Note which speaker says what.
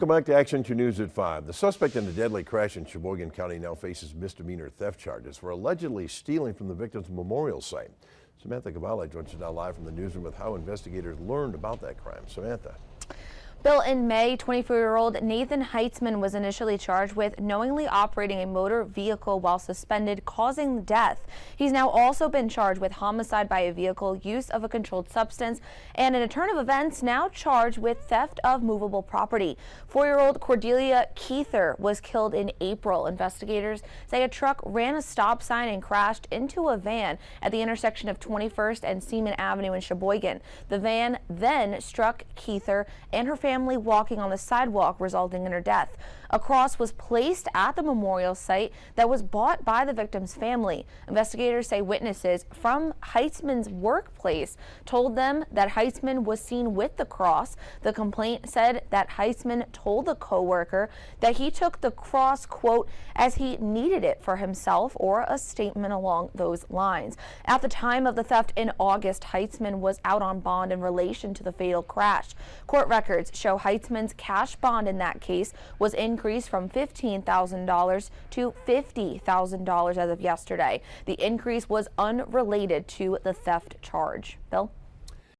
Speaker 1: Welcome back to Action 2 News at 5. The suspect in the deadly crash in Sheboygan County now faces misdemeanor theft charges for allegedly stealing from the victim's memorial site. Samantha Cavalli joins us now live from the newsroom with how investigators learned about that crime. Samantha.
Speaker 2: Bill, in May, 24-year-old Nathan Heitzman was initially charged with knowingly operating a motor vehicle while suspended, causing death. He's now also been charged with homicide by a vehicle, use of a controlled substance, and in a turn of events, now charged with theft of movable property. 4-year-old Cordelia Keither was killed in April. Investigators say a truck ran a stop sign and crashed into a van at the intersection of 21st and Seaman Avenue in Sheboygan. The van then struck Keither and her family walking on the sidewalk, resulting in her death. A cross was placed at the memorial site that was bought by the victim's family. Investigators say witnesses from Heitzman's workplace told them that Heitzman was seen with the cross. The complaint said that Heitzman told the co-worker that he took the cross, quote, as he needed it for himself, or a statement along those lines. At the time of the theft in August, Heitzman was out on bond in relation to the fatal crash. Court records show Heitzman's cash bond in that case was increased from $15,000 to $50,000 as of yesterday. The increase was unrelated to the theft charge. Bill?